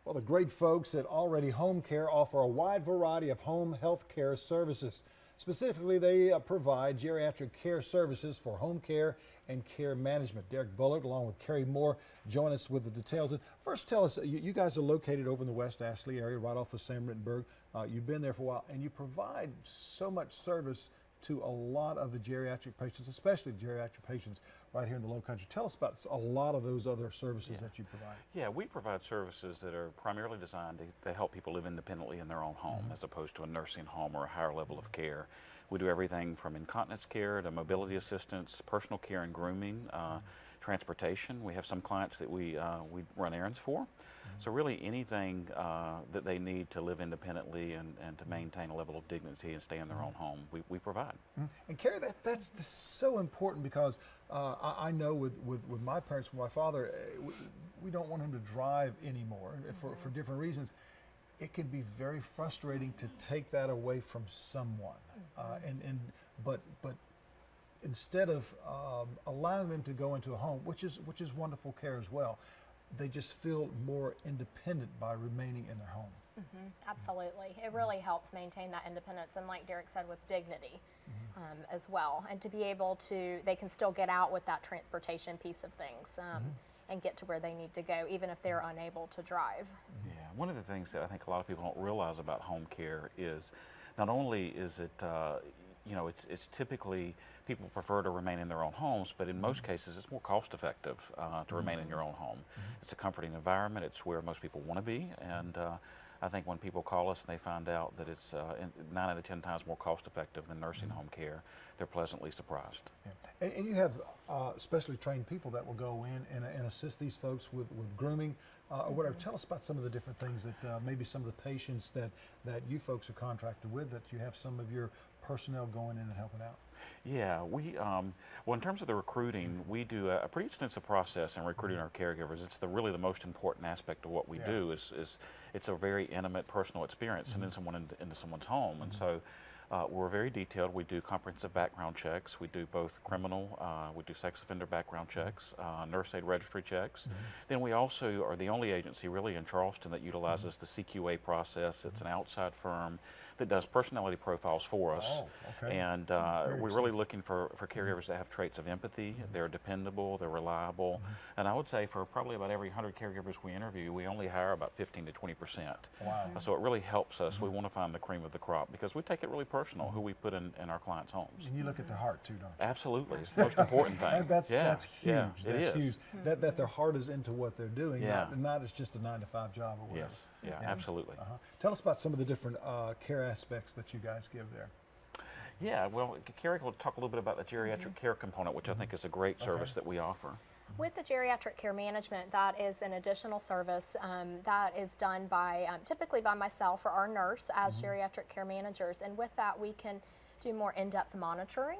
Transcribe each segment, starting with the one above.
Well, the great folks at Already Home Care offer a wide variety of home health care services. Specifically, they provide geriatric care services for home care and care management. Derek Bullard, along with Carrie Moore, join us with the details. And first, tell us, you guys are located over in the West Ashley area, right off of Sam Rittenberg. You've been there for a while, and you provide so much service to a lot of the geriatric patients, especially geriatric patients right here in the Low Country. Tell us about a lot of those other services that you provide. Yeah, we provide services that are primarily designed to help people live independently in their own home, as opposed to a nursing home or a higher level of care. We do everything from incontinence care to mobility assistance, personal care and grooming, transportation. We have some clients that we run errands for. So really anything that they need to live independently and to maintain a level of dignity and stay in their own home, we provide. And Carrie, that's so important because I know with my parents, with my father, we don't want him to drive anymore for different reasons. It can be very frustrating to take that away from someone, but instead of allowing them to go into a home, which is wonderful care as well, they just feel more independent by remaining in their home. Absolutely. It really helps maintain that independence, and like Derek said, with dignity as well. And to be able to, they can still get out with that transportation piece of things and get to where they need to go, even if they're unable to drive. Yeah, one of the things that I think a lot of people don't realize about home care is not only is it it's typically people prefer to remain in their own homes, but in most cases it's more cost effective to remain in your own home. It's a comforting environment, it's where most people want to be, and I think when people call us and they find out that it's 9 out of 10 times more cost effective than nursing home care, they're pleasantly surprised. Yeah. And you have specially trained people that will go in and assist these folks with grooming or whatever. Tell us about some of the different things that maybe some of the patients that you folks are contracted with, that you have some of your personnel going in and helping out. Yeah, well, in terms of the recruiting, we do a pretty extensive process in recruiting our caregivers. It's really the most important aspect of what we do. Is it's a very intimate, personal experience sending someone into someone's home, and so we're very detailed. We do comprehensive background checks. We do both criminal, we do sex offender background checks, nurse aid registry checks. Then we also are the only agency really in Charleston that utilizes the CQA process. It's an outside firm that does personality profiles for us. Oh, okay. And we're really looking for caregivers that have traits of empathy. They're dependable, they're reliable. And I would say for probably about every 100 caregivers we interview, we only hire about 15 to 20%. Wow. So it really helps us. We want to find the cream of the crop because we take it really personal who we put in our clients' homes. And you look at their heart too, don't you? Absolutely. It's the most important thing. And that's huge. Yeah, that's it is. huge. That their heart is into what they're doing, Yeah. not as just a 9-to-5 job or whatever. Yes, yeah, absolutely. Tell us about some of the different care aspects that you guys give there. Yeah, well, Carrie will talk a little bit about the geriatric care component, which I think is a great service that we offer. With the geriatric care management, that is an additional service that is done by typically by myself or our nurse as geriatric care managers, and with that we can do more in-depth monitoring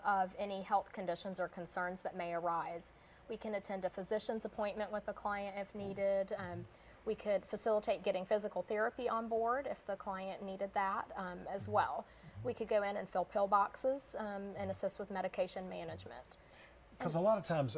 of any health conditions or concerns that may arise. We can attend a physician's appointment with the client if needed. We could facilitate getting physical therapy on board if the client needed that as well. We could go in and fill pill boxes and assist with medication management. Because a lot of times,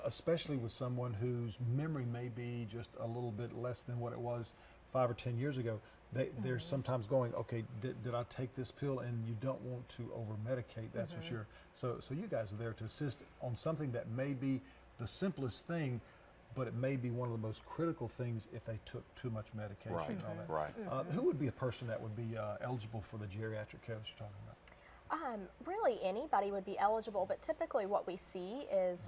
especially with someone whose memory may be just a little bit less than what it was 5 or 10 years ago, they're sometimes going, okay, did I take this pill? And you don't want to over-medicate, that's for sure. So you guys are there to assist on something that may be the simplest thing, but it may be one of the most critical things if they took too much medication and all that. Right. Who would be a person that would be eligible for the geriatric care that you're talking about? Really anybody would be eligible, but typically what we see is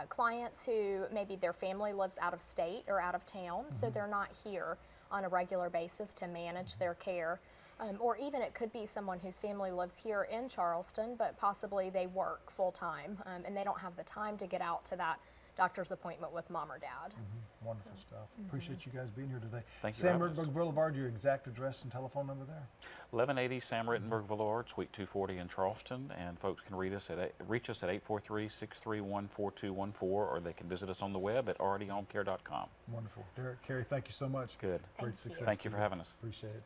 clients who maybe their family lives out of state or out of town, so they're not here on a regular basis to manage their care. Or even it could be someone whose family lives here in Charleston, but possibly they work full-time and they don't have the time to get out to that doctor's appointment with mom or dad. Wonderful stuff. Appreciate you guys being here today. Thank you. Sam Rittenberg Boulevard, your exact address and telephone number there? 1180 Sam Rittenberg Boulevard, Suite 240 in Charleston, and folks can reach us at 843-631-4214, or they can visit us on the web at alreadyhomecare.com. Wonderful. Derek, Carrie, thank you so much. Good. Great success. Thank you for having us. Appreciate it.